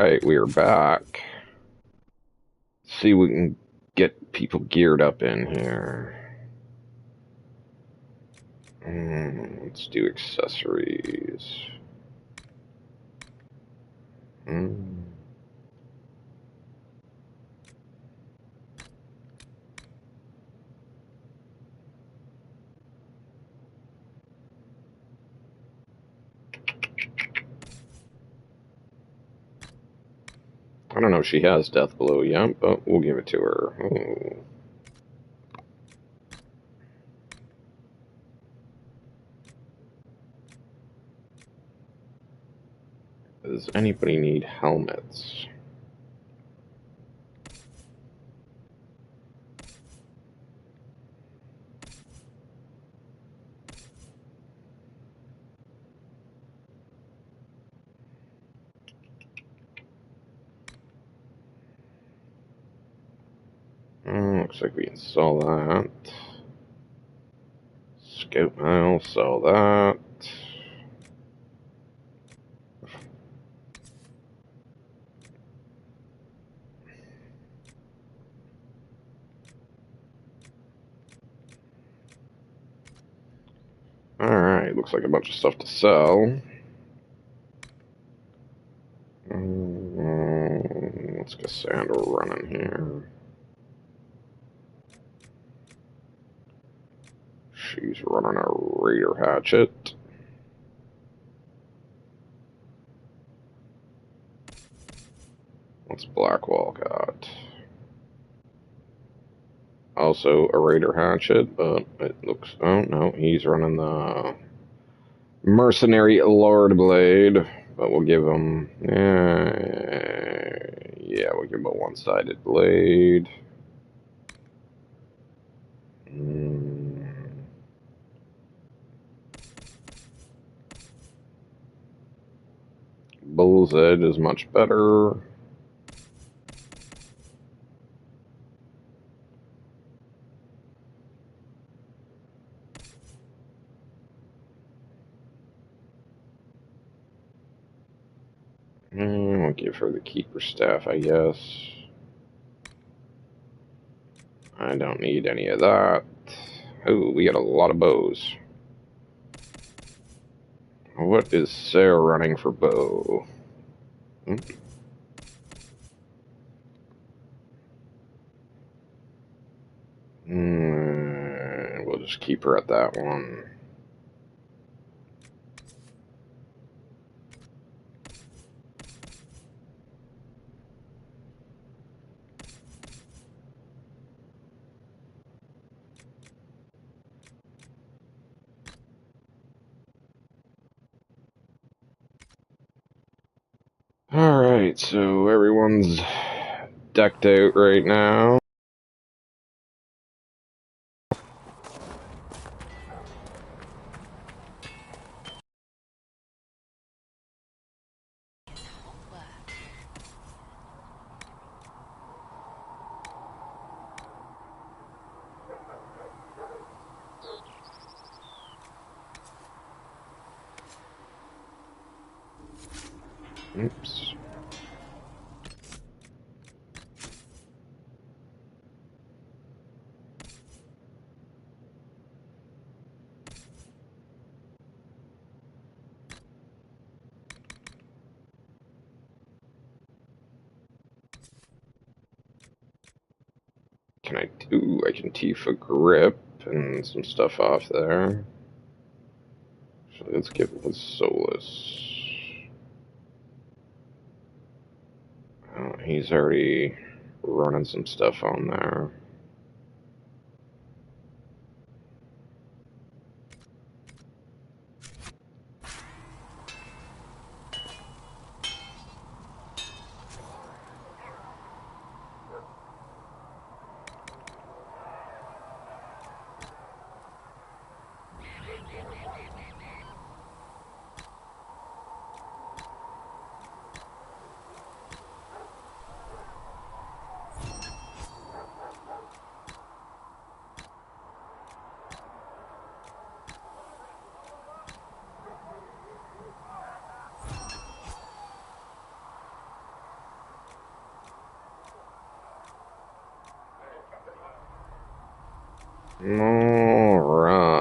Alright, we are back. See if we can get people geared up in here. Let's do accessories. I don't know if she has death blow yet, but we'll give it to her. Ooh. Does anybody need helmets? Looks like we can sell that. Scout mail, sell that. Alright, looks like a bunch of stuff to sell. Let's get Sandra running here. She's running a Raider Hatchet. What's Blackwall got? Also a Raider Hatchet, but it looks... Oh, no, he's running the Mercenary Lord Blade. But we'll give him... yeah, we'll give him a one-sided blade. Bull's Edge is much better. I'll give her the Keeper Staff, I guess. I don't need any of that. Oh, we got a lot of bows. What is Sarah running for bow? We'll just keep her at that one. Alright, so everyone's decked out right now. Oops. Can I do? I can Tifa grip and some stuff off there. So let's give it a Solus. Oh, he's already running some stuff on there. Alright.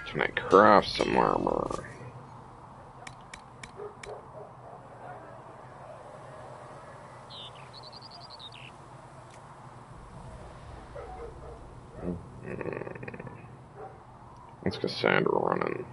Can I craft some armor? Let's get Cassandra running.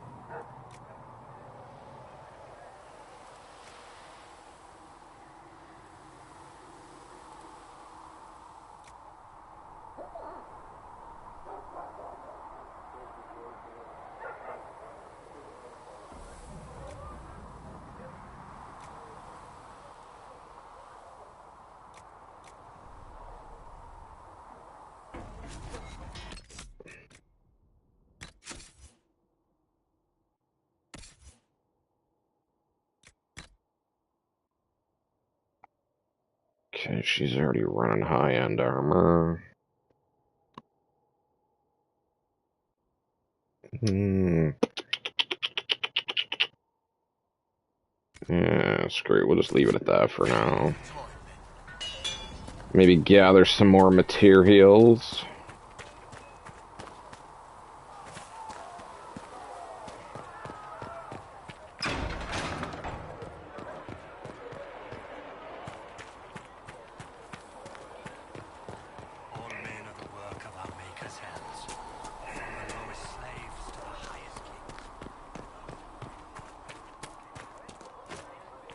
Okay, she's already running high-end armor. Yeah, screw it. We'll just leave it at that for now. Maybe gather some more materials.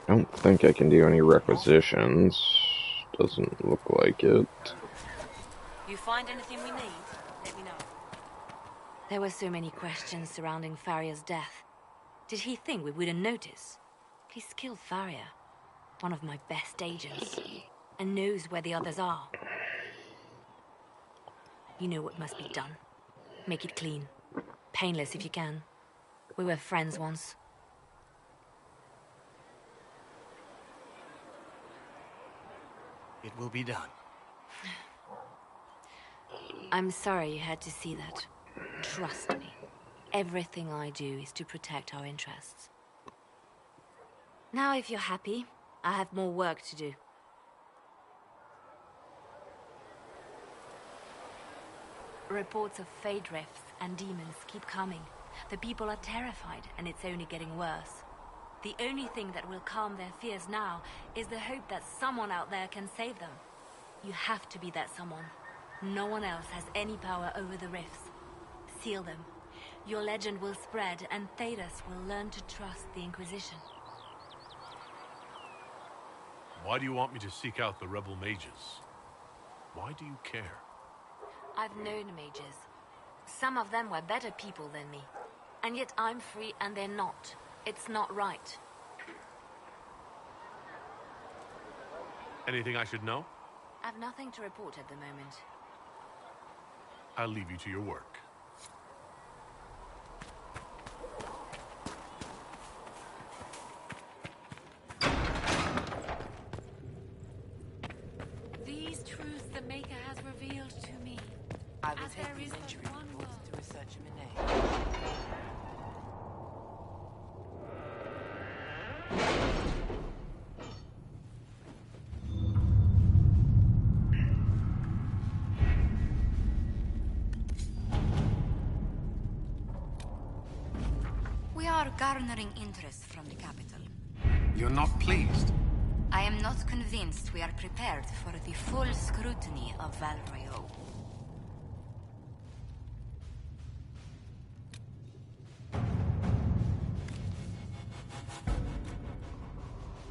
I don't think I can do any requisitions. Doesn't look like it. You find anything we need? Let me know. There were so many questions surrounding Faria's death. Did he think we wouldn't notice? He's killed Faria, one of my best agents, and knows where the others are. You know what must be done. Make it clean. Painless if you can. We were friends once. It will be done. I'm sorry you had to see that. Trust me. Everything I do is to protect our interests. Now if you're happy, I have more work to do. Reports of fade rifts and demons keep coming. The people are terrified, and it's only getting worse. The only thing that will calm their fears now is the hope that someone out there can save them. You have to be that someone. No one else has any power over the rifts. Seal them. Your legend will spread, and Thedas will learn to trust the Inquisition. Why do you want me to seek out the rebel mages? Why do you care? I've known mages. Some of them were better people than me. And yet I'm free and they're not. It's not right. Anything I should know? I've nothing to report at the moment. I'll leave you to your work. These truths the Maker has revealed to me. I will take these injury reports to research Minay. We are garnering interest from the capital. You're not pleased? I am not convinced we are prepared for the full scrutiny of Val Royeaux.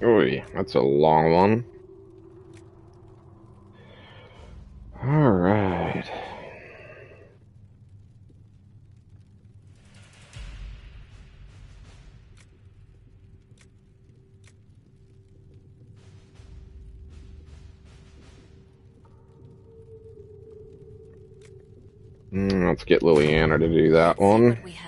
Oy, that's a long one. Alright. Let's get Liliana to do that Let's see one. what we have.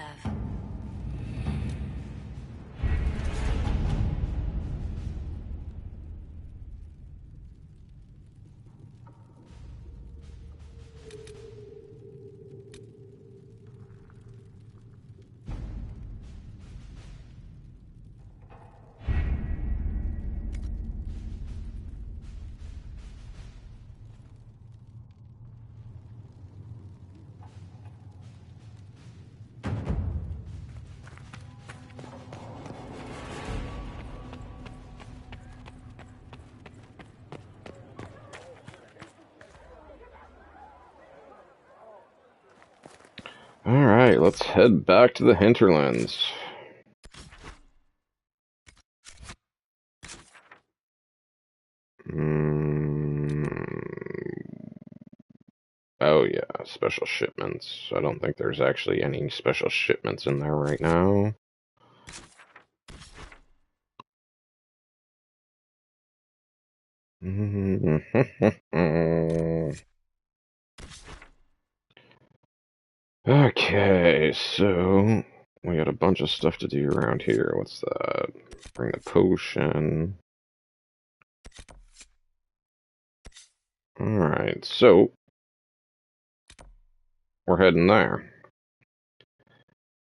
Alright, let's head back to the hinterlands. Oh yeah, special shipments. I don't think there's actually any special shipments in there right now. Okay, so we got a bunch of stuff to do around here. What's that? Bring the potion. Alright, so we're heading there.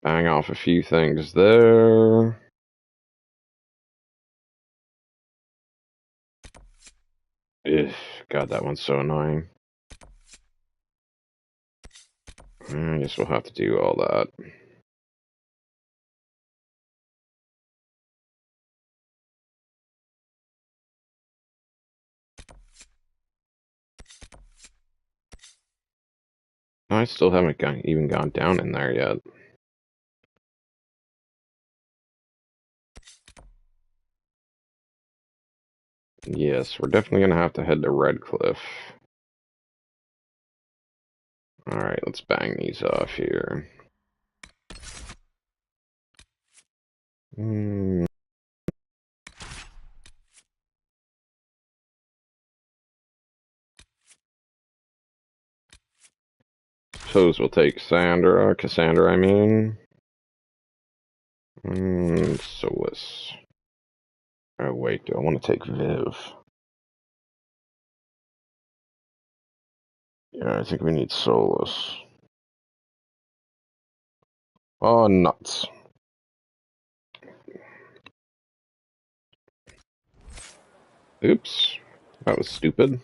Bang off a few things there. Ugh, God, that one's so annoying. I guess we'll have to do all that. I still haven't even gone down in there yet. Yes, we're definitely gonna have to head to Redcliffe. Alright, let's bang these off here. Suppose we'll take Cassandra, I mean. Solus. Oh wait, do I want to take Viv? Yeah, I think we need Solus. Oh, nuts. Oops. That was stupid.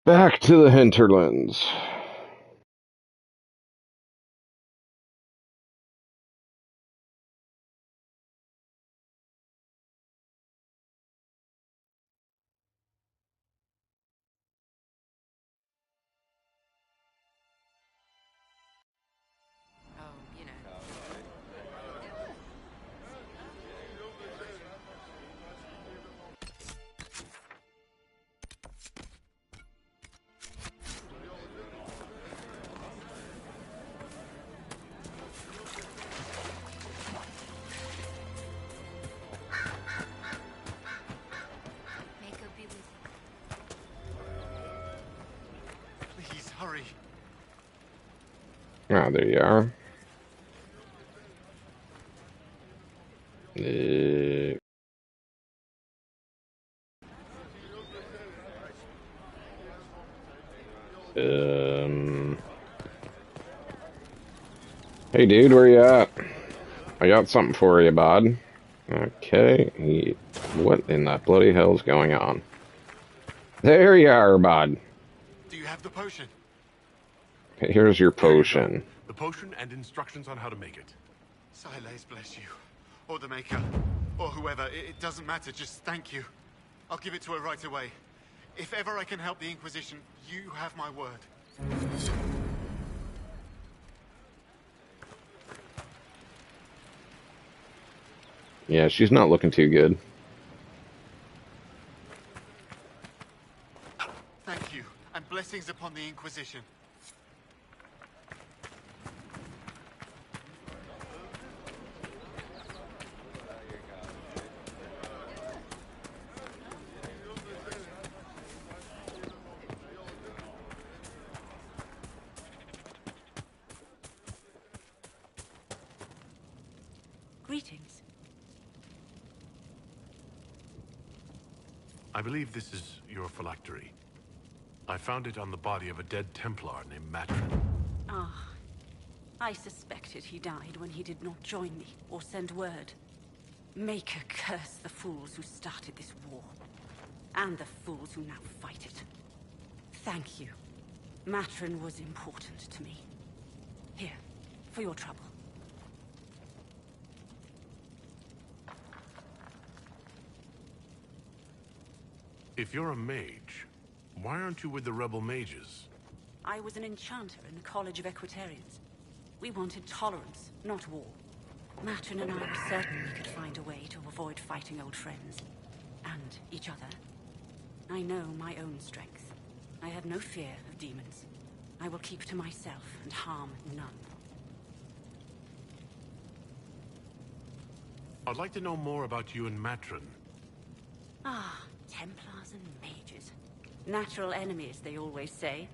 Back to the hinterlands. Oh, you know. May God be with you. Please, hurry. Ah, there you are. Hey dude, where you at? I got something for you, bud. Okay, what in the bloody hell's going on? There you are, bud. Do you have the potion? Here's your Here you go. potion. The potion and instructions on how to make it. Silas bless you. Or the Maker. Or whoever. It doesn't matter. Just thank you. I'll give it to her right away. If ever I can help the Inquisition, you have my word. Yeah, she's not looking too good. Thank you, and blessings upon the Inquisition. Greetings. I believe this is your phylactery. I found it on the body of a dead Templar named Matrin. Ah, I suspected he died when he did not join me or send word. Maker curse the fools who started this war, and the fools who now fight it. Thank you. Matrin was important to me. Here, for your trouble. If you're a mage, why aren't you with the rebel mages? I was an enchanter in the College of Equitarians. We wanted tolerance, not war. Matrin and I were certain we could find a way to avoid fighting old friends. And each other. I know my own strength. I have no fear of demons. I will keep to myself and harm none. I'd like to know more about you and Matrin. Ah, Templars and mages. Natural enemies, they always say.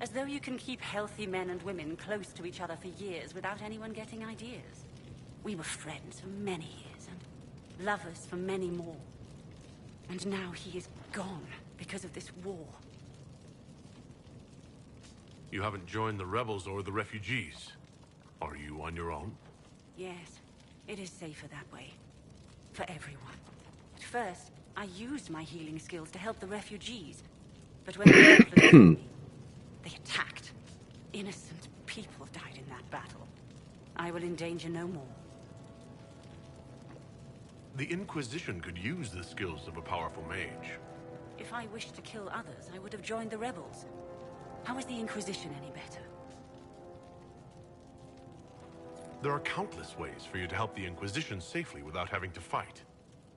As though you can keep healthy men and women close to each other for years without anyone getting ideas. We were friends for many years, and lovers for many more. And now he is gone because of this war. You haven't joined the rebels or the refugees. Are you on your own? Yes, it is safer that way. For everyone. At first, I used my healing skills to help the refugees. But when the Templars saw me, they attacked. Innocent people died in that battle. I will endanger no more. The Inquisition could use the skills of a powerful mage. If I wished to kill others, I would have joined the rebels. How is the Inquisition any better? There are countless ways for you to help the Inquisition safely without having to fight.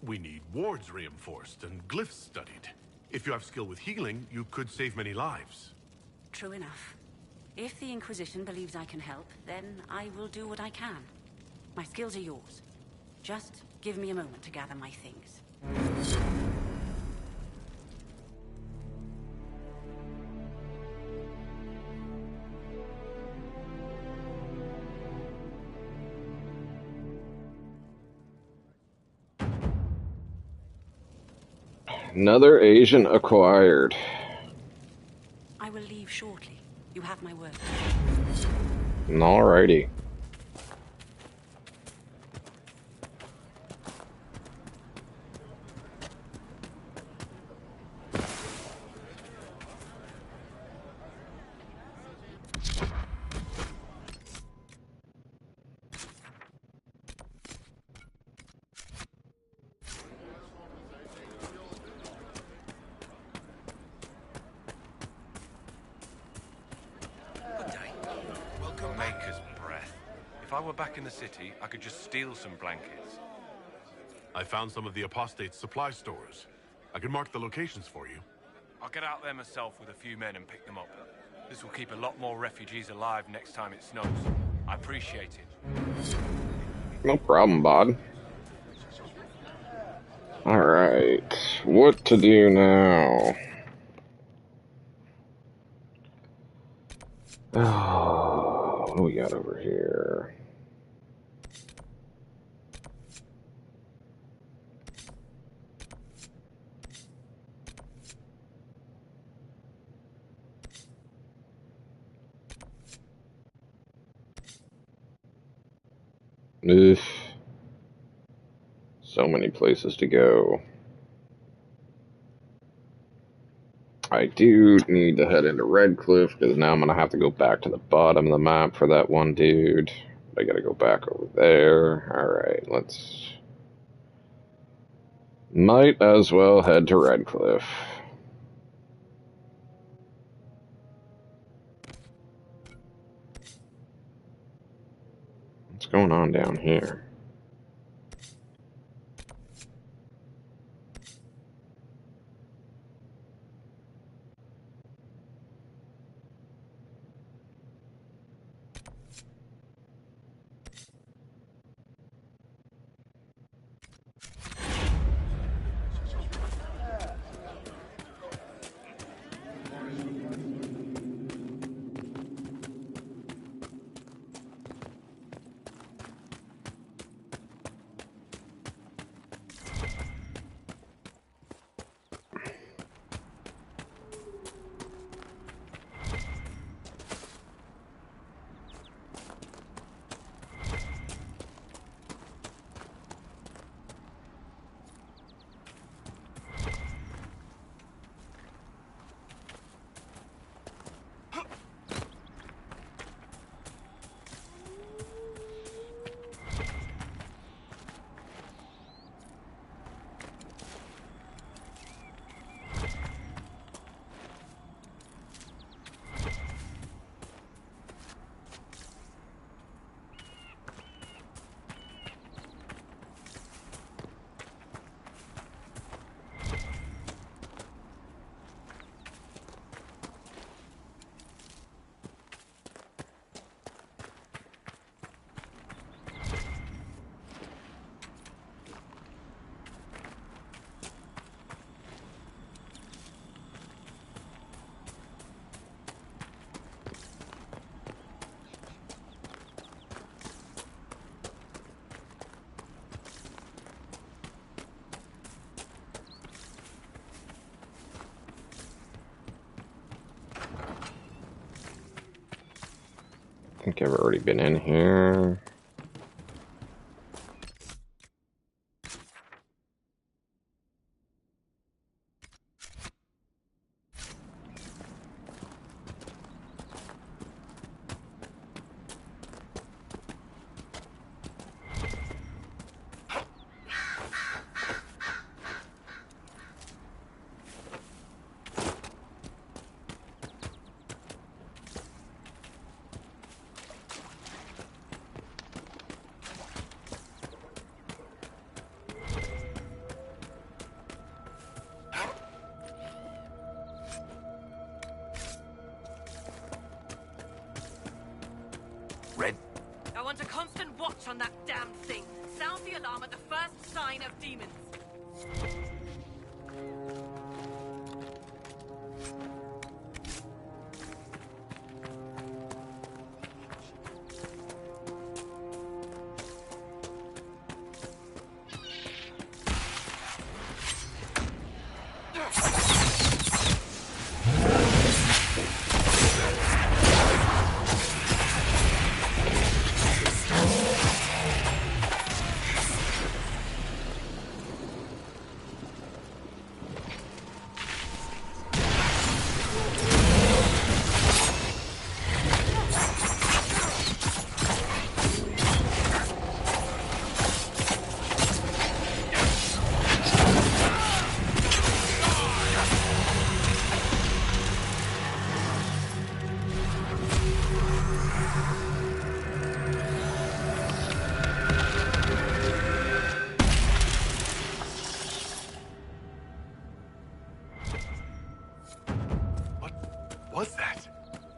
We need wards reinforced and glyphs studied. If you have skill with healing, you could save many lives. True enough. If the Inquisition believes I can help, then I will do what I can. My skills are yours. Just give me a moment to gather my things. Another Asian acquired. I will leave shortly. You have my word. Alrighty. Maker's breath. If I were back in the city, I could just steal some blankets. I found some of the apostate's supply stores. I can mark the locations for you. I'll get out there myself with a few men and pick them up. This will keep a lot more refugees alive next time it snows. I appreciate it. No problem, bud. Alright. What to do now? Oh, what do we got over here? Ugh. So many places to go. I do need to head into Redcliffe, because now I'm going to have to go back to the bottom of the map for that one dude. I got to go back over there. Alright, let's... Might as well head to Redcliffe. What's going on down here? I think I've already been in here. Red? I want a constant watch on that damn thing. Sound the alarm at the first sign of demons. Was that?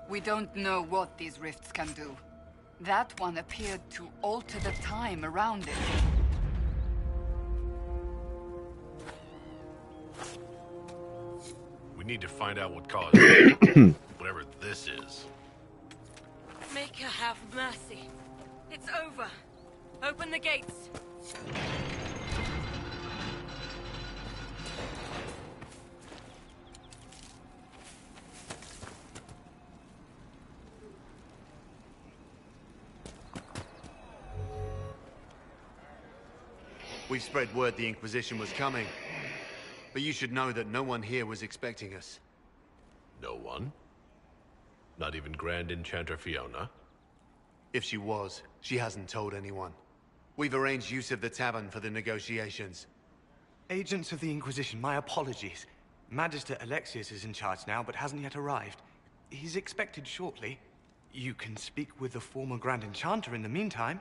We don't know what these rifts can do. That one appeared to alter the time around it. We need to find out what caused it. Whatever this is. Maker have mercy. It's over. Open the gates. We spread word the Inquisition was coming. But you should know that no one here was expecting us. No one? Not even Grand Enchanter Fiona? If she was, she hasn't told anyone. We've arranged use of the tavern for the negotiations. Agents of the Inquisition, my apologies. Magister Alexius is in charge now, but hasn't yet arrived. He's expected shortly. You can speak with the former Grand Enchanter in the meantime.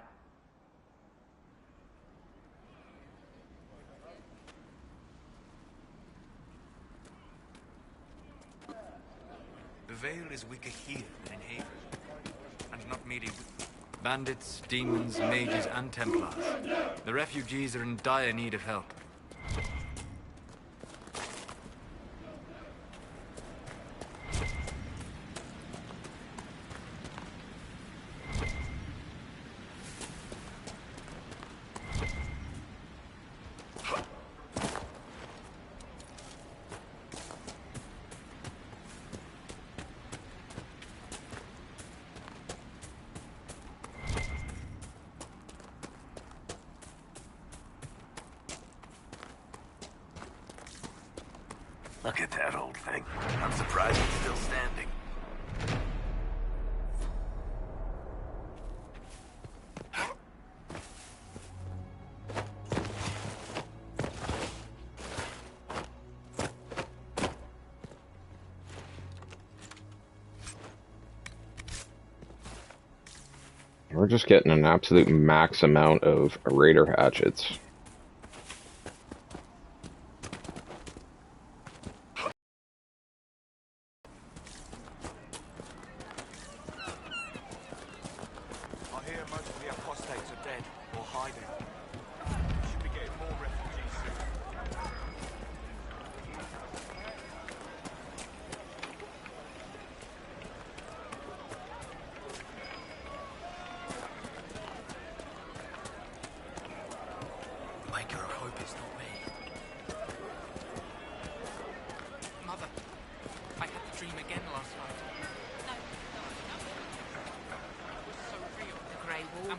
The Vale is weaker here than in Haven. And not merely bandits, demons, mages, and Templars. The refugees are in dire need of help. Look at that old thing. I'm surprised it's still standing. We're just getting an absolute max amount of raider hatchets.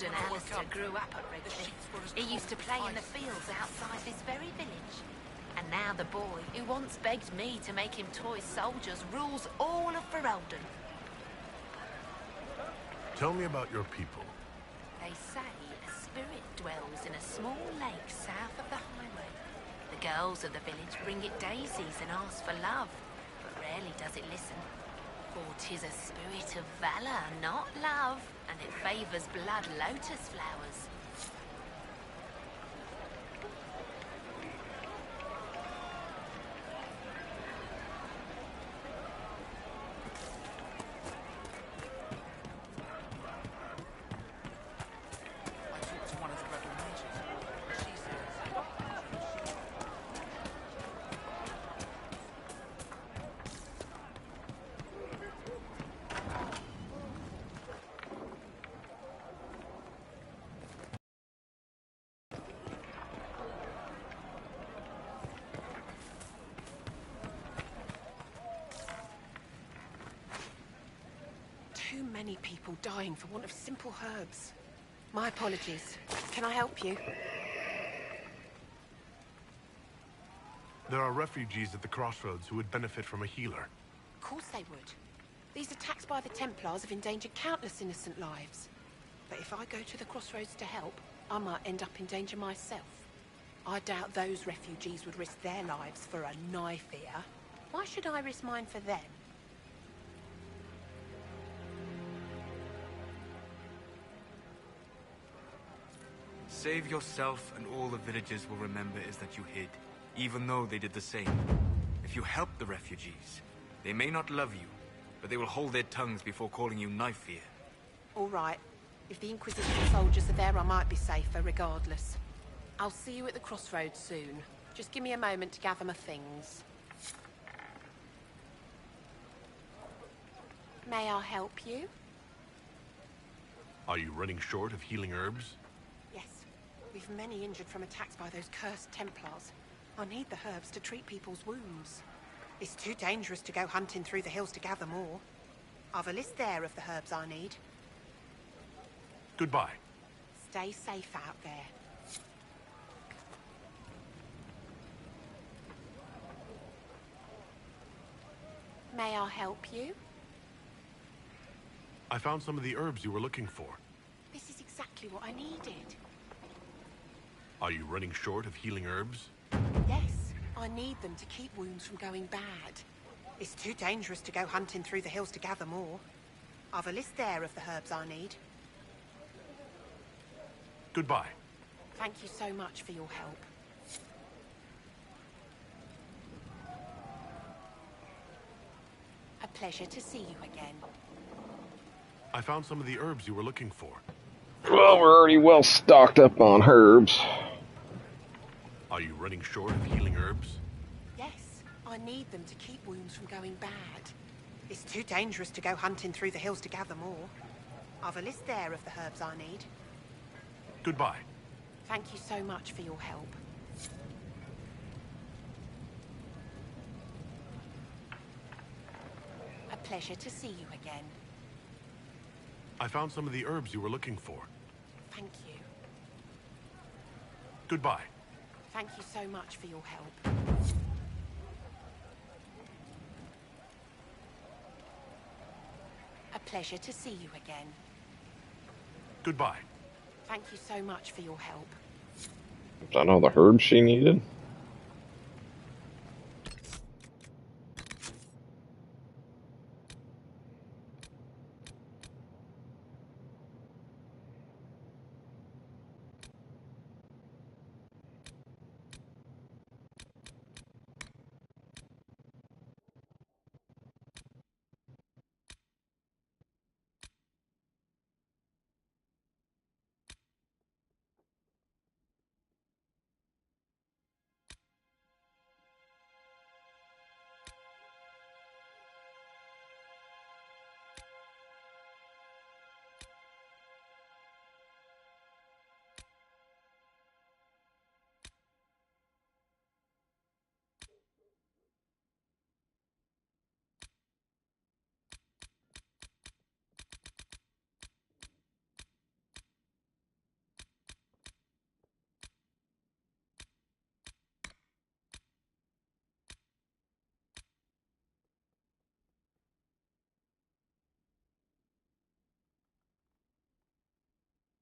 Lord and Alistair grew up at Redcliffe. He used to play in the fields outside this very village. And now the boy, who once begged me to make him toy soldiers, rules all of Ferelden. Tell me about your people. They say a spirit dwells in a small lake south of the highway. The girls of the village bring it daisies and ask for love, but rarely does it listen. For 'tis a spirit of valor, not love, and it favors blood lotus flowers. Too many people dying for want of simple herbs. My apologies. Can I help you? There are refugees at the crossroads who would benefit from a healer. Of course they would. These attacks by the Templars have endangered countless innocent lives. But if I go to the crossroads to help, I might end up in danger myself. I doubt those refugees would risk their lives for a knife here. Why should I risk mine for them? Save yourself, and all the villagers will remember is that you hid, even though they did the same. If you help the refugees, they may not love you, but they will hold their tongues before calling you knife ear. All right. If the Inquisition soldiers are there, I might be safer regardless. I'll see you at the crossroads soon. Just give me a moment to gather my things. May I help you? Are you running short of healing herbs? Yes. We've many injured from attacks by those cursed Templars. I need the herbs to treat people's wounds. It's too dangerous to go hunting through the hills to gather more. I've a list there of the herbs I need. Goodbye. Stay safe out there. May I help you? I found some of the herbs you were looking for. This is exactly what I needed. Are you running short of healing herbs? Yes, I need them to keep wounds from going bad. It's too dangerous to go hunting through the hills to gather more. I've a list there of the herbs I need. Goodbye. Thank you so much for your help. A pleasure to see you again. I found some of the herbs you were looking for. Well, we're already well stocked up on herbs. Are you running short of healing herbs? Yes, I need them to keep wounds from going bad. It's too dangerous to go hunting through the hills to gather more. I've a list there of the herbs I need. Goodbye. Thank you so much for your help. A pleasure to see you again. I found some of the herbs you were looking for. Thank you. Goodbye. Thank you so much for your help. A pleasure to see you again. Goodbye. Thank you so much for your help. Is that all the herbs she needed?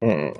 Hmm.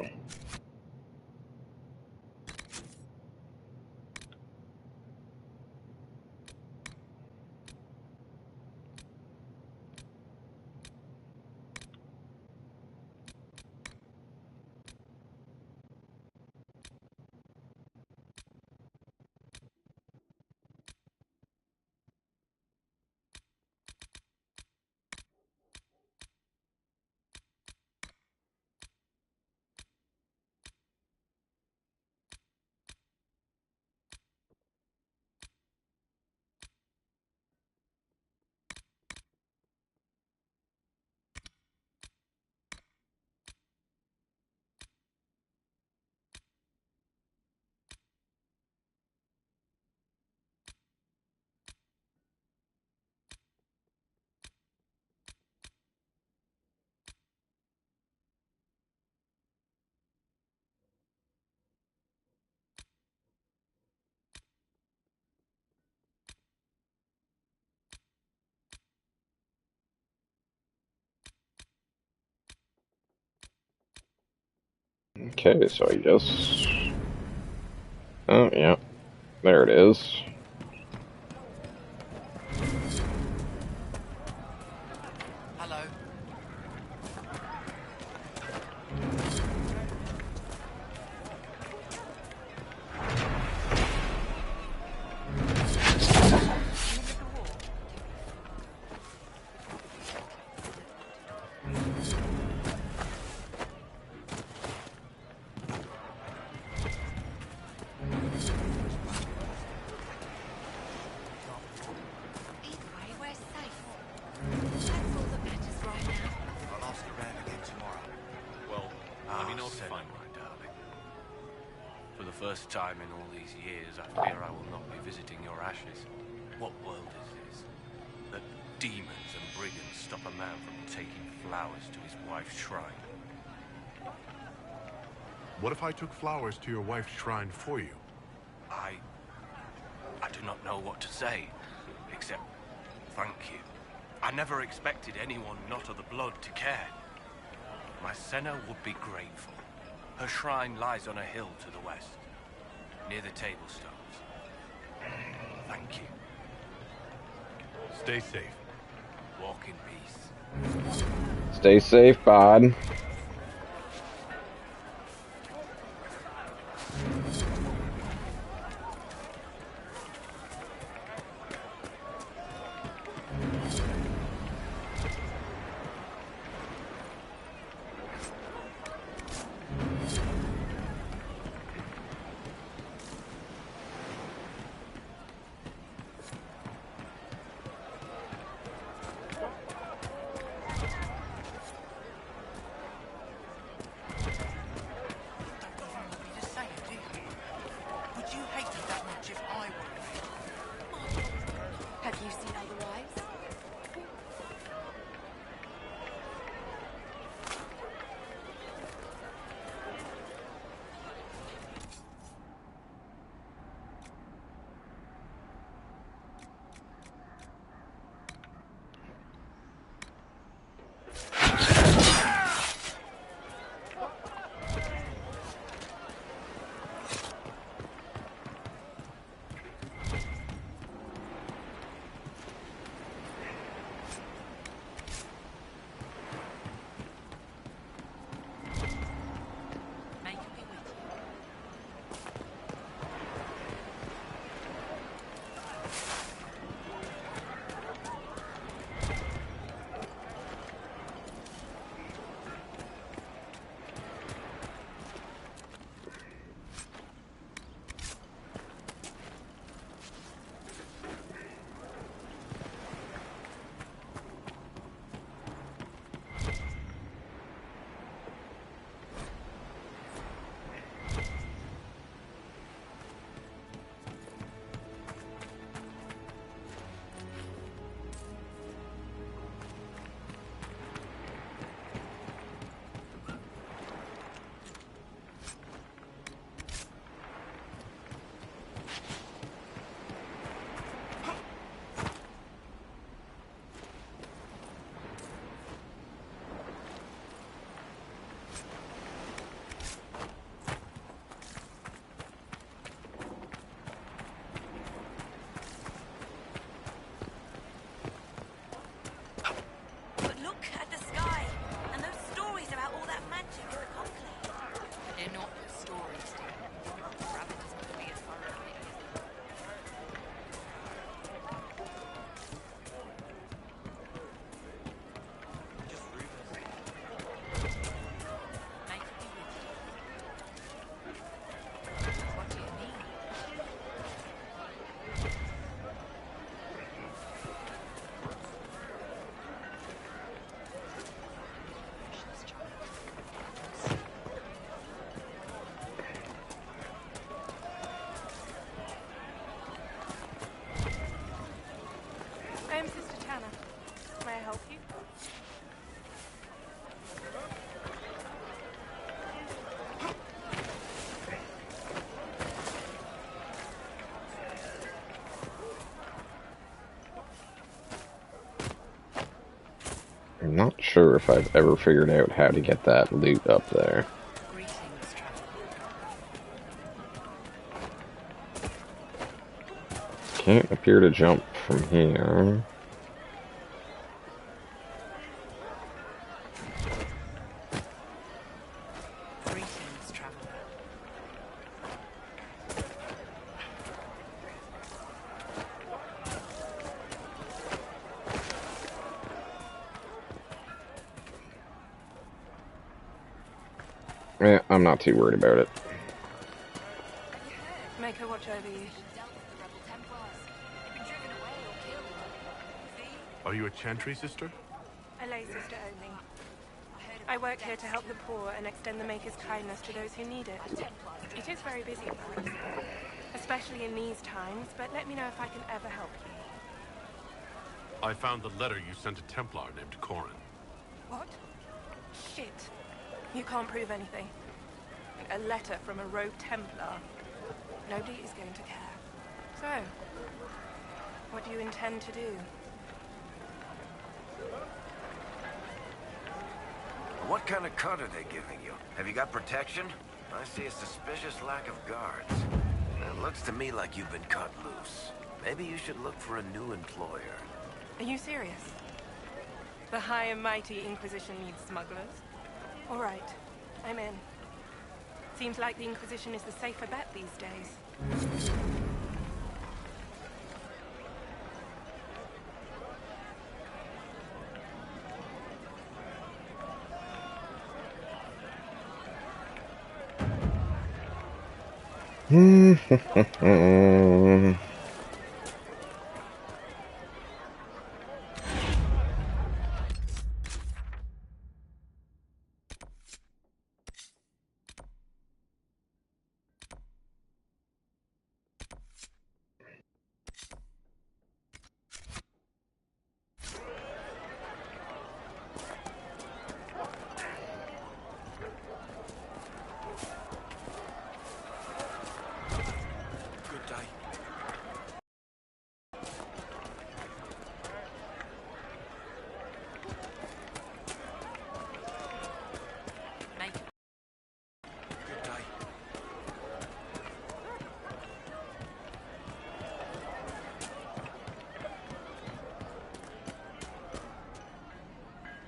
Okay, so I guess... Oh, yeah. There it is. Hello. Either way, we're safe. That's all that matters right now. I'll ask around again tomorrow. Well, let me notify my darling. For the first time in all these years, I fear I will not be visiting your ashes. What world is this? That demons and brigands stop a man from taking flowers to his wife's shrine. What if I took flowers to your wife's shrine for you? I do not know what to say, except thank you. I never expected anyone not of the blood to care. My Senna would be grateful. Her shrine lies on a hill to the west, near the tablstones. Thank you. Stay safe. Walk in peace. Stay safe, bud. I'm Sister Tanner. May I help you? I'm not sure if I've ever figured out how to get that loot up there. Can't appear to jump from here. Greetings, traveler. Yeah, I'm not too worried about it. Make her watch over you. Are you a chantry sister? A lay sister only. I work here to help the poor and extend the Maker's kindness to those who need it. It is very busy, of course, especially in these times, but let me know if I can ever help you. I found the letter you sent a Templar named Corin. What? Shit. You can't prove anything. A letter from a rogue Templar. Nobody is going to care. So, what do you intend to do? What kind of cut are they giving you? Have you got protection? I see a suspicious lack of guards. It looks to me like you've been cut loose. Maybe you should look for a new employer. Are you serious? The high and mighty Inquisition needs smugglers? All right, I'm in. Seems like the Inquisition is the safer bet these days.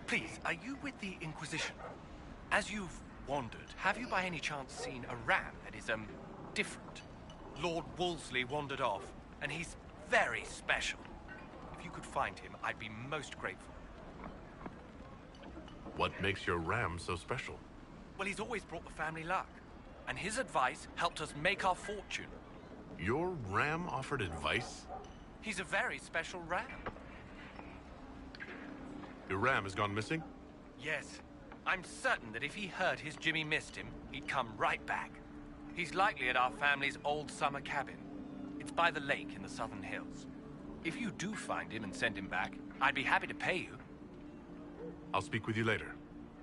Please, are you with the Inquisition? As you've wandered, have you by any chance seen a ram that is, different? Lord Wolseley wandered off, and he's very special. If you could find him, I'd be most grateful. What makes your ram so special? Well, he's always brought the family luck, and his advice helped us make our fortune. Your ram offered advice? He's a very special ram. Your ram has gone missing? Yes. I'm certain that if he heard his Jimmy missed him, he'd come right back. He's likely at our family's old summer cabin. It's by the lake in the southern hills. If you do find him and send him back, I'd be happy to pay you. I'll speak with you later.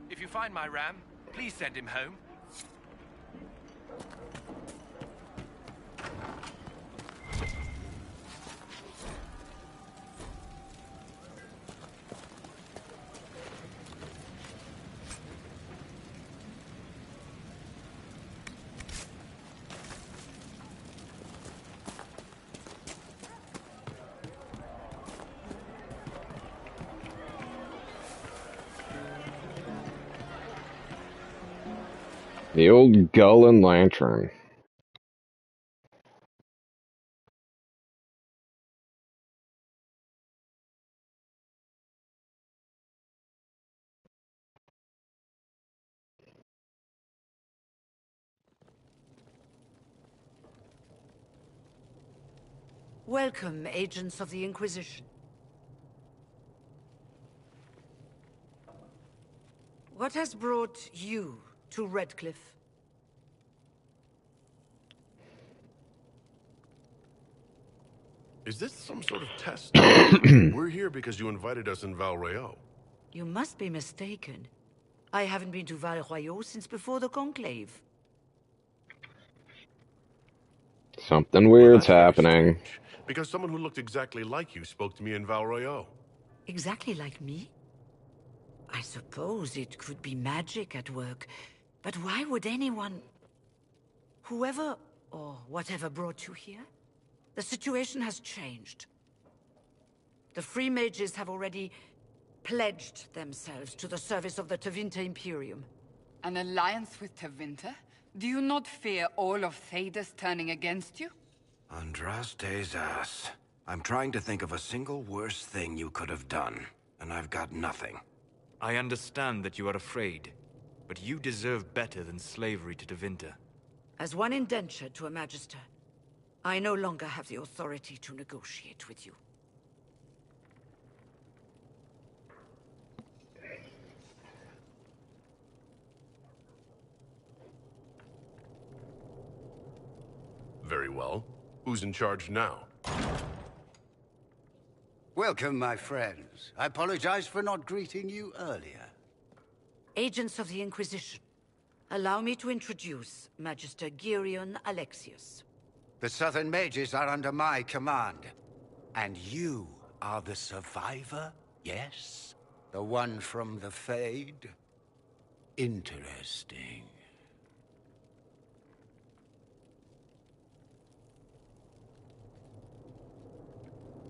If you find my ram, please send him home. The old gull and lantern. Welcome, agents of the Inquisition. What has brought you to Redcliffe? Is this some sort of test? We're here because you invited us in Val Royeaux. You must be mistaken. I haven't been to Val Royeaux since before the Conclave. Something weird's happening. Because someone who looked exactly like you spoke to me in Val Royeaux. Exactly like me? I suppose it could be magic at work, but why would anyone... Whoever or whatever brought you here? The situation has changed. The Free Mages have already pledged themselves to the service of the Tevinter Imperium. An alliance with Tevinter? Do you not fear all of Thedas turning against you? Andraste's ass. I'm trying to think of a single worse thing you could have done, and I've got nothing. I understand that you are afraid, but you deserve better than slavery to Tevinter. As one indentured to a Magister, I no longer have the authority to negotiate with you. Very well. Who's in charge now? Welcome, my friends. I apologize for not greeting you earlier. Agents of the Inquisition, allow me to introduce Magister Girion Alexius. The Southern Mages are under my command. And you are the survivor, yes? The one from the Fade? Interesting.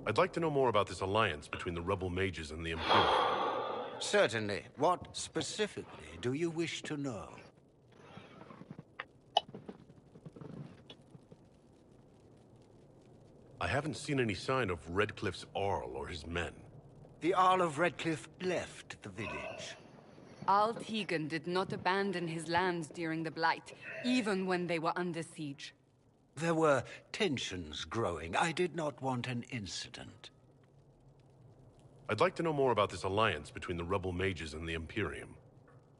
I'd like to know more about this alliance between the rebel mages and the Imperium. Certainly. What specifically do you wish to know? I haven't seen any sign of Redcliffe's Arl or his men. The Arl of Redcliffe left the village. Al Tegan did not abandon his lands during the Blight, even when they were under siege. There were tensions growing. I did not want an incident. I'd like to know more about this alliance between the rebel mages and the Imperium.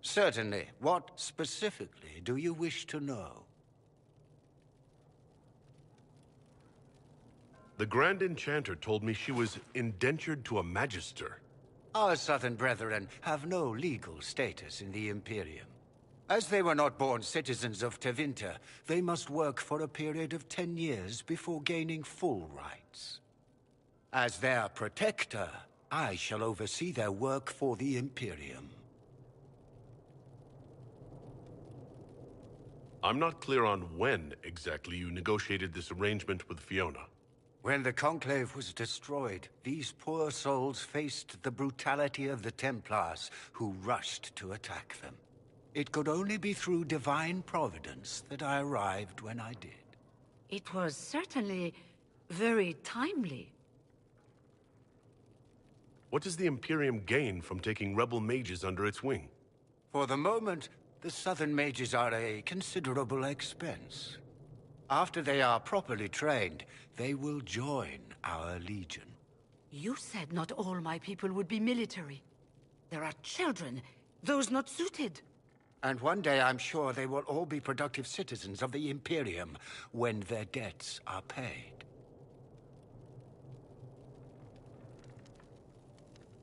Certainly. What specifically do you wish to know? The Grand Enchanter told me she was indentured to a Magister. Our Southern brethren have no legal status in the Imperium. As they were not born citizens of Tevinter, they must work for a period of 10 years before gaining full rights. As their protector, I shall oversee their work for the Imperium. I'm not clear on when exactly you negotiated this arrangement with Fiona. When the Conclave was destroyed, these poor souls faced the brutality of the Templars, who rushed to attack them. It could only be through divine providence that I arrived when I did. It was certainly very timely. What does the Imperium gain from taking rebel mages under its wing? For the moment, the Southern Mages are a considerable expense. After they are properly trained, they will join our Legion. You said not all my people would be military. There are children, those not suited. And one day I'm sure they will all be productive citizens of the Imperium when their debts are paid.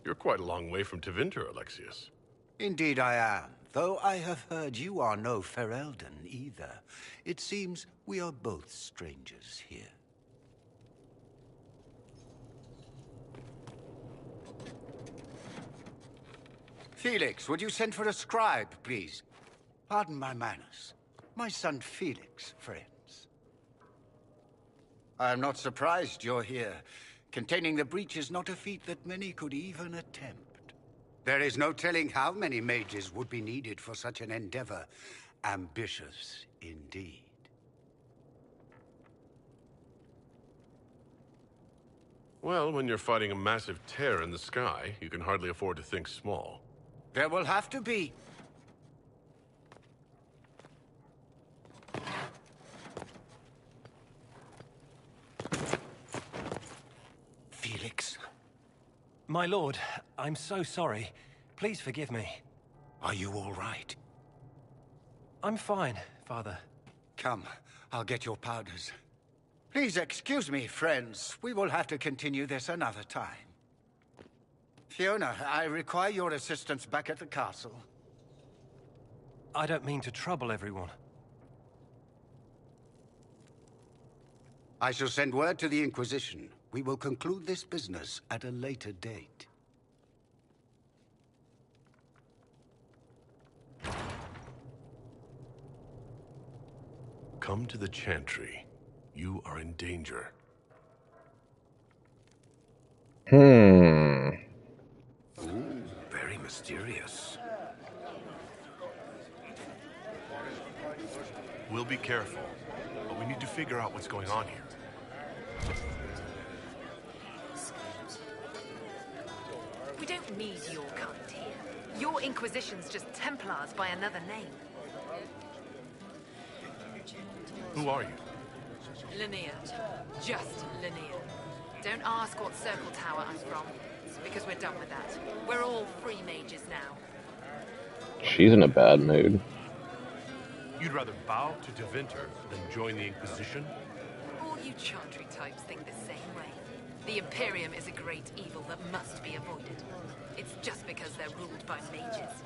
You're quite a long way from Tevinter, Alexius. Indeed I am, though I have heard you are no Ferelden either. It seems we are both strangers here. Felix, would you send for a scribe, please? Pardon my manners. My son Felix, friends. I am not surprised you're here. Containing the breach is not a feat that many could even attempt. There is no telling how many mages would be needed for such an endeavor. Ambitious, indeed. Well, when you're fighting a massive tear in the sky, you can hardly afford to think small. There will have to be. Felix. My lord, I'm so sorry. Please forgive me. Are you all right? I'm fine, Father. Come, I'll get your powders. Please excuse me, friends. We will have to continue this another time. Fiona, I require your assistance back at the castle. I don't mean to trouble everyone. I shall send word to the Inquisition. We will conclude this business at a later date. Come to the Chantry. You are in danger. Hmm. Ooh, very mysterious. We'll be careful, but we need to figure out what's going on here. We don't need your kind here. Your Inquisition's just Templars by another name. Who are you? Linnea. Just Linnea. Don't ask what Circle Tower I'm from, because we're done with that. We're all free mages now. She's in a bad mood. You'd rather bow to Tevinter than join the Inquisition? All you Chantry types think the same way. The Imperium is a great evil that must be avoided. It's just because they're ruled by mages.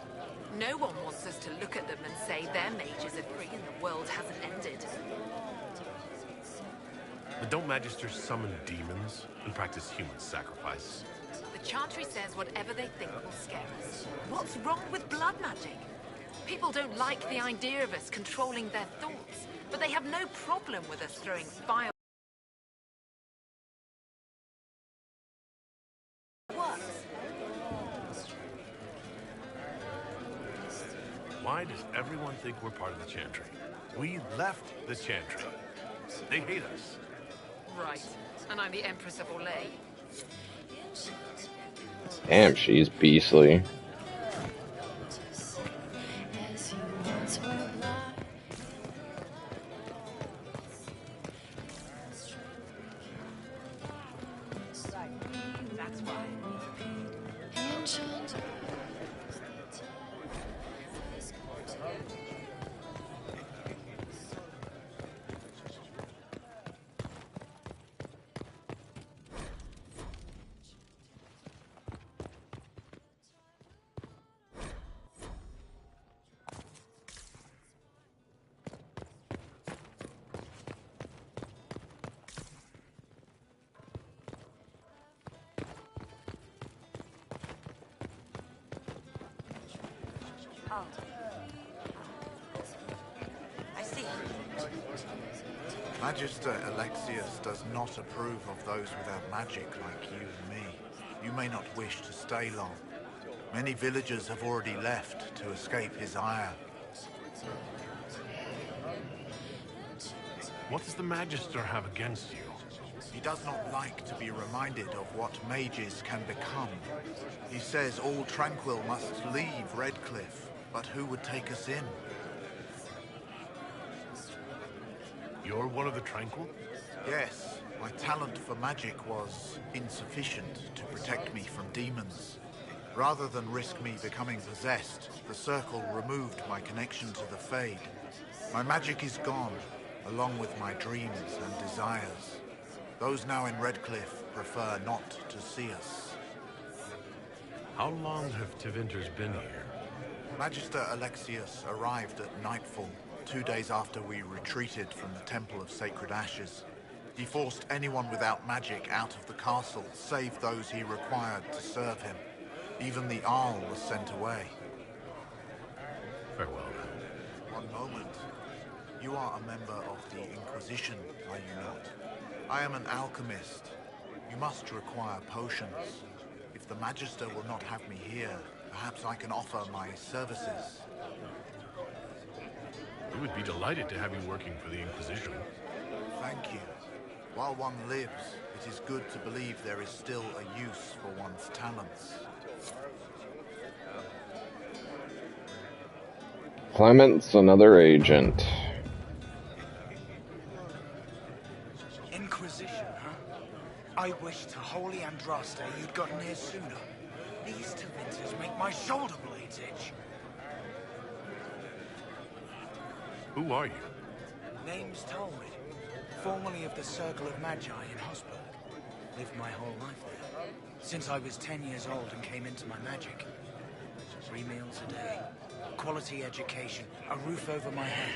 No one wants us to look at them and say their mages are free and the world hasn't ended. But don't Magisters summon demons and practice human sacrifice? The Chantry says whatever they think will scare us. What's wrong with blood magic? People don't like the idea of us controlling their thoughts, but they have no problem with us throwing fire. Why does everyone think we're part of the Chantry? We left the Chantry. They hate us. Right. And I'm the Empress of Orlais. Damn, she's beastly. That's why. Oh. I see. Magister Alexius does not approve of those without magic like you and me. You may not wish to stay long. Many villagers have already left to escape his ire. What does the Magister have against you? He does not like to be reminded of what mages can become. He says all Tranquil must leave Redcliffe, but who would take us in? You're one of the Tranquil? Yes, my talent for magic was insufficient to protect me from demons. Rather than risk me becoming possessed, the Circle removed my connection to the Fade. My magic is gone, along with my dreams and desires. Those now in Redcliffe prefer not to see us. How long have Tevinters been here? Magister Alexius arrived at nightfall, 2 days after we retreated from the Temple of Sacred Ashes. He forced anyone without magic out of the castle, save those he required to serve him. Even the Arl was sent away. Farewell, then. One moment. You are a member of the Inquisition, are you not? I am an alchemist. You must require potions. If the Magister will not have me here, perhaps I can offer my services. We would be delighted to have you working for the Inquisition. Thank you. While one lives, it is good to believe there is still a use for one's talents. Clement's another agent. Inquisition, huh? I wish to Holy Andraste you'd gotten here sooner. These Tevinters make my shoulder blades itch. Who are you? Name's Talmud. formerly of the Circle of Magi in Hosberg. Lived my whole life there. Since I was 10 years old and came into my magic. 3 meals a day, quality education, a roof over my head.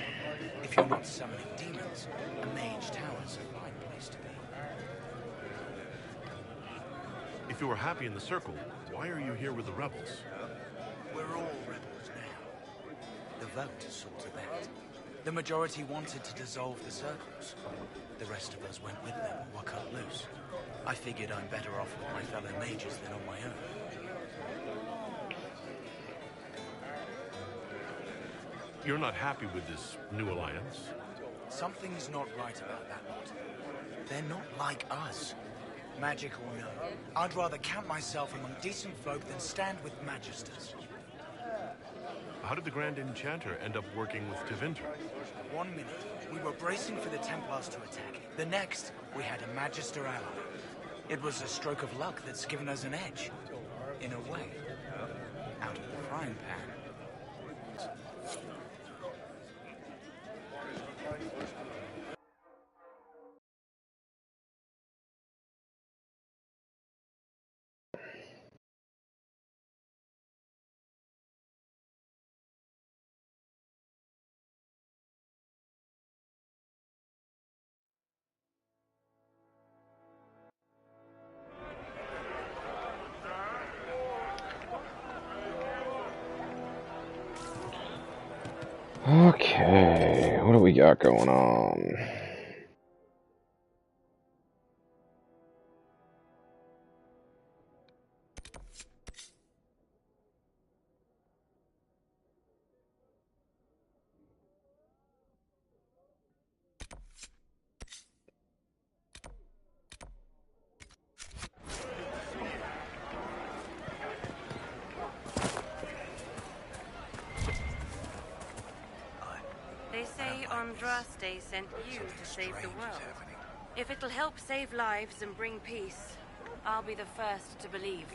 If you're not summoning demons, a mage tower's a fine place to be. If you were happy in the Circle, why are you here with the rebels? We're all rebels now. The vote saw to that. The majority wanted to dissolve the circles. The rest of us went with them or were cut loose. I figured I'm better off with my fellow mages than on my own. You're not happy with this new alliance? Something's not right about that lot. They're not like us. Magic or no, I'd rather count myself among decent folk than stand with magisters. How did the Grand Enchanter end up working with Tevinter? 1 minute, we were bracing for the Templars to attack. The next, we had a Magister ally. It was a stroke of luck that's given us an edge. In a way. Out of the frying pan. Okay, what do we got going on? They say Andraste sent you to save the world. If it'll help save lives and bring peace, I'll be the first to believe.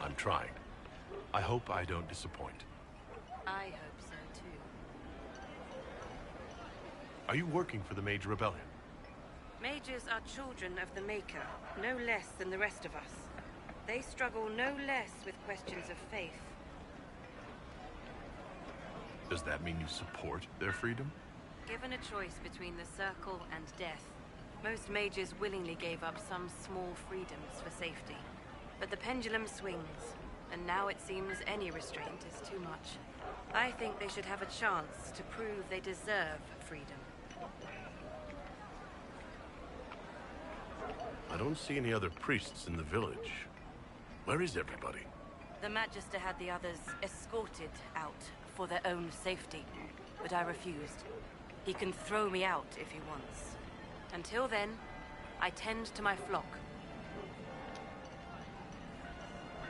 I'm trying. I hope I don't disappoint. I hope so, too. Are you working for the Mage Rebellion? Mages are children of the Maker, no less than the rest of us. They struggle no less with questions of faith. Does that mean you support their freedom? Given a choice between the Circle and death, most mages willingly gave up some small freedoms for safety. But the pendulum swings, and now it seems any restraint is too much. I think they should have a chance to prove they deserve freedom. I don't see any other priests in the village. Where is everybody? The Magister had the others escorted out for their own safety, but I refused. He can throw me out if he wants. Until then, I tend to my flock.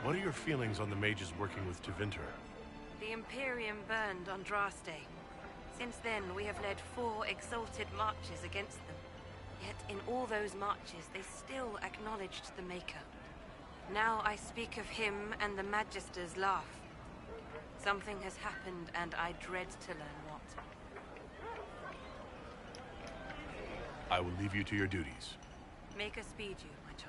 What are your feelings on the mages working with Tevinter? The Imperium burned Andraste. Since then, we have led 4 exalted marches against them. Yet in all those marches, they still acknowledged the Maker. Now I speak of him and the Magisters laugh. Something has happened, and I dread to learn what. I will leave you to your duties. Maker speed you, my child.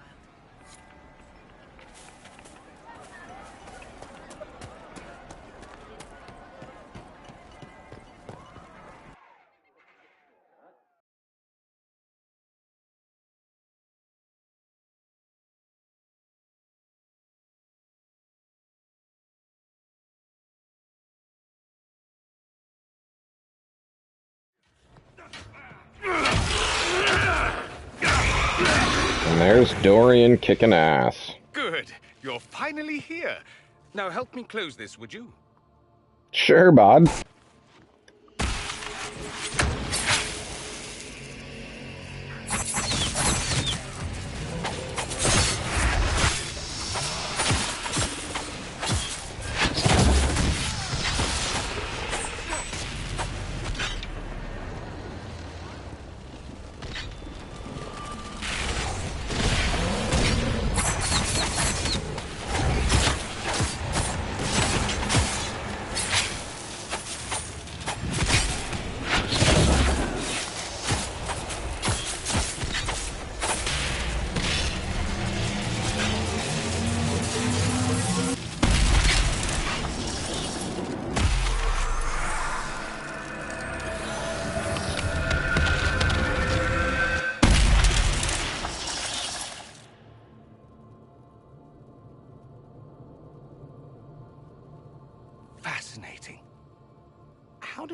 And there's Dorian kicking ass. Good. You're finally here. Now help me close this, would you? Sure, bud.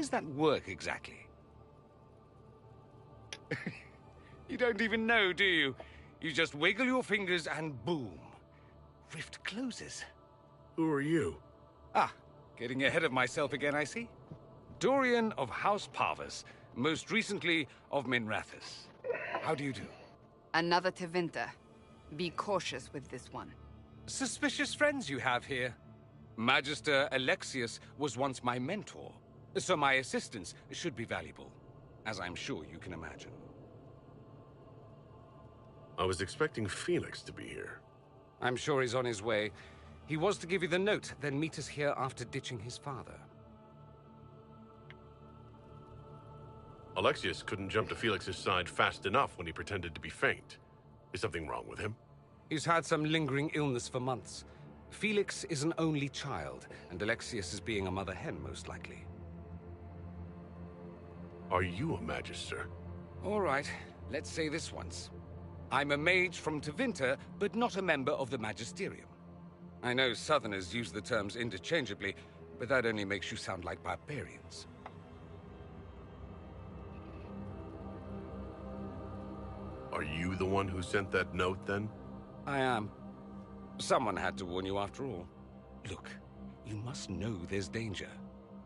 does that work exactly? You don't even know, do you? You just wiggle your fingers and boom. Rift closes. Who are you? Ah, getting ahead of myself again, I see. Dorian of House Parvus, most recently of Minrathous. How do you do? Another Tevinter. Be cautious with this one. Suspicious friends you have here. Magister Alexius was once my mentor, so my assistance should be valuable, as I'm sure you can imagine. I was expecting Felix to be here. I'm sure he's on his way. He was to give you the note, then meet us here after ditching his father. Alexius couldn't jump to Felix's side fast enough when he pretended to be faint. Is something wrong with him? He's had some lingering illness for months. Felix is an only child, and Alexius is being a mother hen, most likely. Are you a Magister? All right, let's say this once. I'm a mage from Tevinter, but not a member of the Magisterium. I know Southerners use the terms interchangeably, but that only makes you sound like barbarians. Are you the one who sent that note, then? I am. Someone had to warn you after all. Look, you must know there's danger.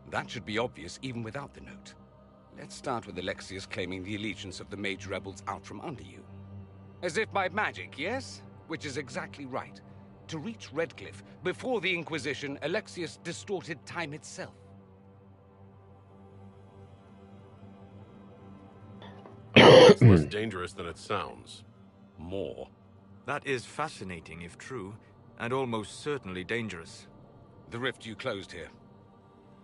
That should be obvious even without the note. Let's start with Alexius claiming the allegiance of the mage rebels out from under you. As if by magic, yes? Which is exactly right. To reach Redcliffe, before the Inquisition, Alexius distorted time itself. It's less dangerous than it sounds. More. That is fascinating if true, and almost certainly dangerous. The rift you closed here.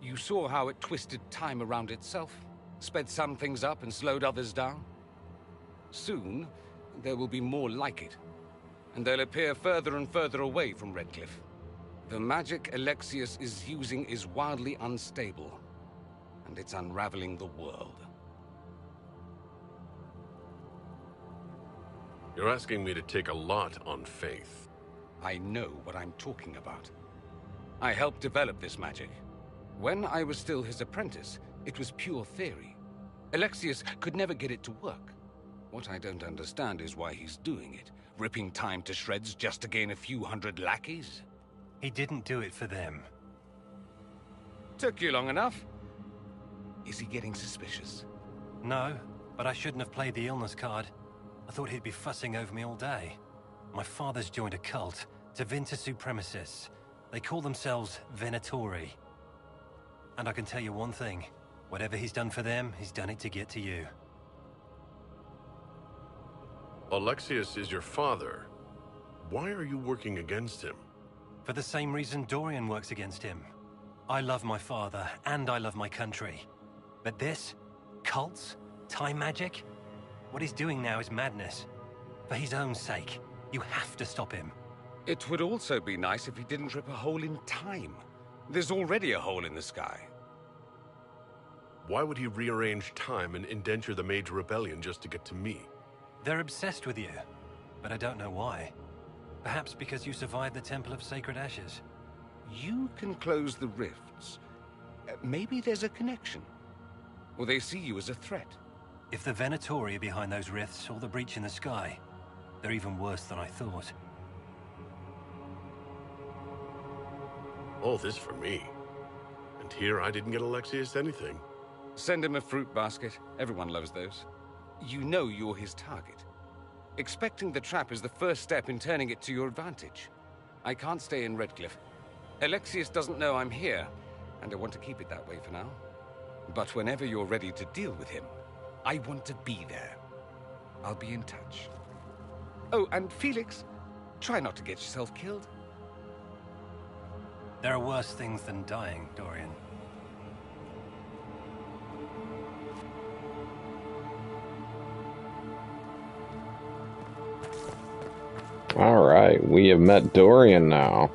You saw how it twisted time around itself, sped some things up and slowed others down. Soon, there will be more like it, and they'll appear further and further away from Redcliffe. The magic Alexius is using is wildly unstable, and it's unraveling the world. You're asking me to take a lot on faith. I know what I'm talking about. I helped develop this magic. When I was still his apprentice, it was pure theory. Alexius could never get it to work. What I don't understand is why he's doing it, ripping time to shreds just to gain a few hundred lackeys. He didn't do it for them. Took you long enough. Is he getting suspicious? No, but I shouldn't have played the illness card. I thought he'd be fussing over me all day. My father's joined a cult, Tevinter Supremacists. They call themselves Venatori. And I can tell you one thing. Whatever he's done for them, he's done it to get to you. Alexius is your father. Why are you working against him? For the same reason Dorian works against him. I love my father, and I love my country. But this? Cults? Time magic? What he's doing now is madness. For his own sake, you have to stop him. It would also be nice if he didn't rip a hole in time. There's already a hole in the sky. Why would he rearrange time and indenture the Mage Rebellion just to get to me? They're obsessed with you, but I don't know why. Perhaps because you survived the Temple of Sacred Ashes. You can close the rifts. Maybe there's a connection. Or they see you as a threat. If the Venatori are behind those rifts or the breach in the sky, they're even worse than I thought. All this for me. And here I didn't get Alexius anything. Send him a fruit basket. Everyone loves those. You know you're his target. Expecting the trap is the first step in turning it to your advantage. I can't stay in Redcliffe. Alexius doesn't know I'm here, and I want to keep it that way for now. But whenever you're ready to deal with him, I want to be there. I'll be in touch. Oh, and Felix, try not to get yourself killed. There are worse things than dying, Dorian. Alright, we have met Dorian now.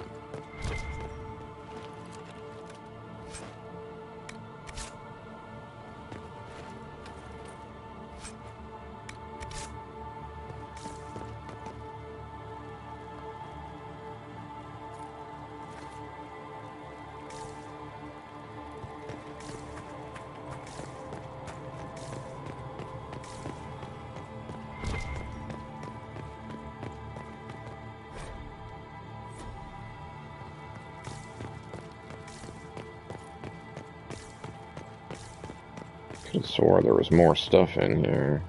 I swore there was more stuff in here.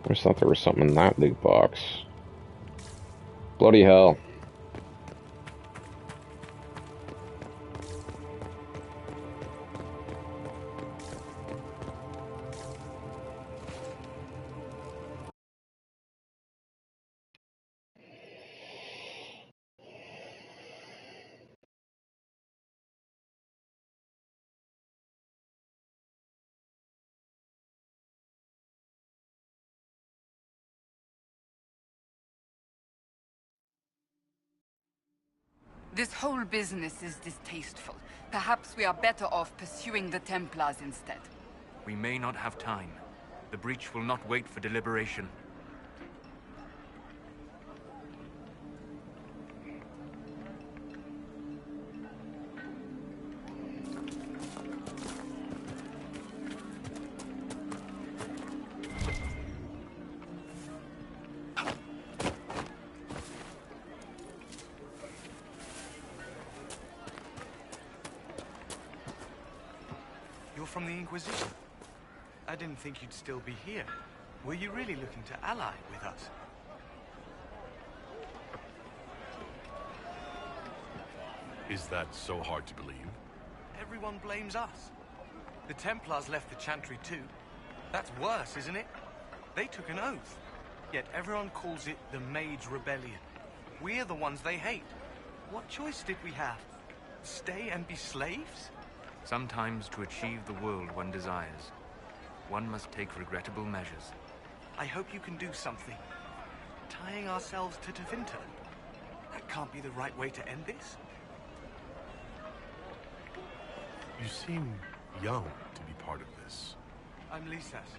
I just thought there was something in that loot box. Bloody hell. This whole business is distasteful. Perhaps we are better off pursuing the Templars instead. We may not have time. The breach will not wait for deliberation. From the Inquisition. I didn't think you'd still be here. Were you really looking to ally with us? Is that so hard to believe? Everyone blames us. The Templars left the Chantry too. That's worse, isn't it? They took an oath. Yet everyone calls it the Mage Rebellion. We're the ones they hate. What choice did we have? Stay and be slaves? Sometimes to achieve the world one desires, one must take regrettable measures. I hope you can do something. Tying ourselves to Tevinter. That can't be the right way to end this. You seem young to be part of this. I'm Lisas.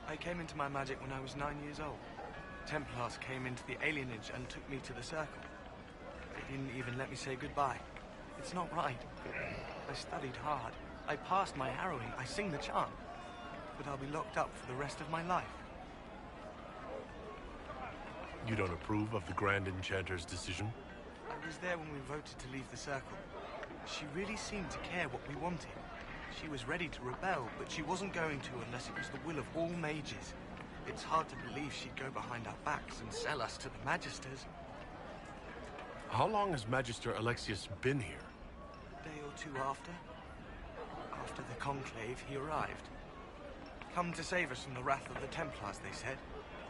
I came into my magic when I was 9 years old. Templars came into the alienage and took me to the Circle. They didn't even let me say goodbye. It's not right. I studied hard. I passed my harrowing. I sing the chant. But I'll be locked up for the rest of my life. You don't approve of the Grand Enchanter's decision? I was there when we voted to leave the Circle. She really seemed to care what we wanted. She was ready to rebel, but she wasn't going to unless it was the will of all mages. It's hard to believe she'd go behind our backs and sell us to the Magisters. How long has Magister Alexius been here? A day or two after. After the Conclave, he arrived. Come to save us from the wrath of the Templars, they said.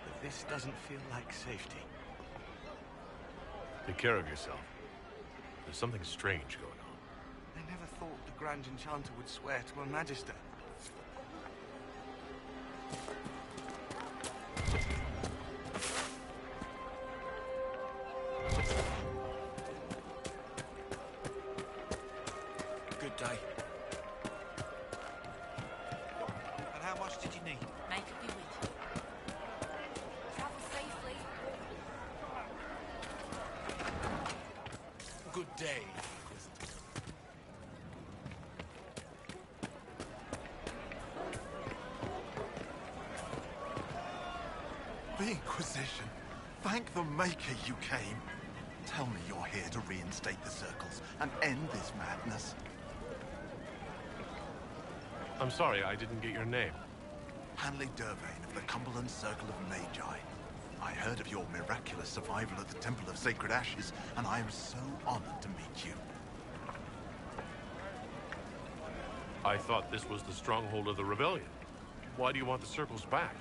But this doesn't feel like safety. Take care of yourself. There's something strange going on. I never thought the Grand Enchanter would swear to a Magister. Good day. And how much did you need? Make it be with you. Travel safely. Good day. The Inquisition. Thank the Maker you came. Tell me you're here to reinstate the Circles and end this madness. I'm sorry, I didn't get your name. Hanley Dervain of the Cumberland Circle of Magi. I heard of your miraculous survival at the Temple of Sacred Ashes, and I am so honored to meet you. I thought this was the stronghold of the rebellion. Why do you want the Circles back?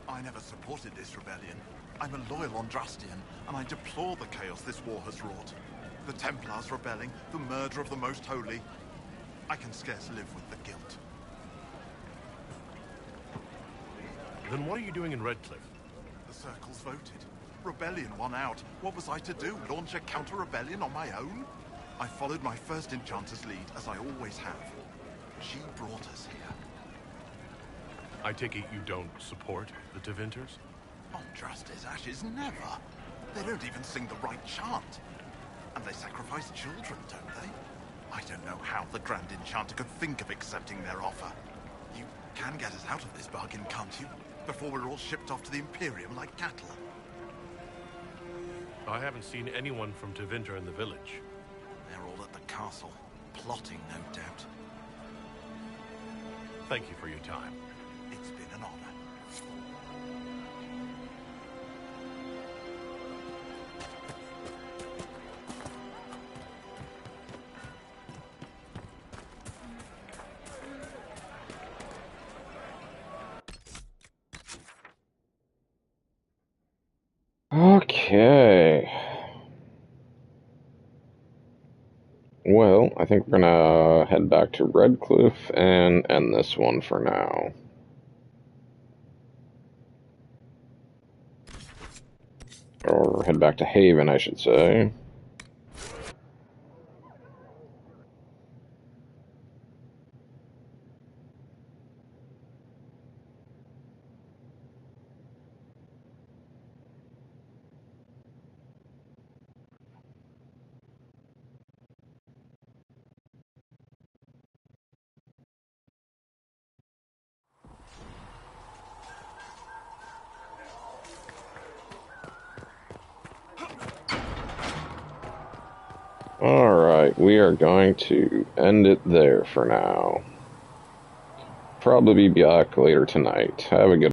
I never supported this rebellion. I'm a loyal Andrastian, and I deplore the chaos this war has wrought. The Templars rebelling, the murder of the Most Holy. I can scarce live with the guilt. Then what are you doing in Redcliffe? The Circles voted. Rebellion won out. What was I to do? Launch a counter-rebellion on my own? I followed my first Enchanter's lead, as I always have. She brought us here. I take it you don't support the Tevinters? Andraste's ashes, never. They don't even sing the right chant. And they sacrifice children, don't they? I don't know how the Grand Enchanter could think of accepting their offer. You can get us out of this bargain, can't you? Before we're all shipped off to the Imperium like cattle. I haven't seen anyone from Tevinter in the village. They're all at the castle, plotting, no doubt. Thank you for your time. It's been an honor. Okay. Well, I think we're gonna head back to Redcliffe and end this one for now. Or head back to Haven, I should say. Alright, we are going to end it there for now. Probably be back later tonight. Have a good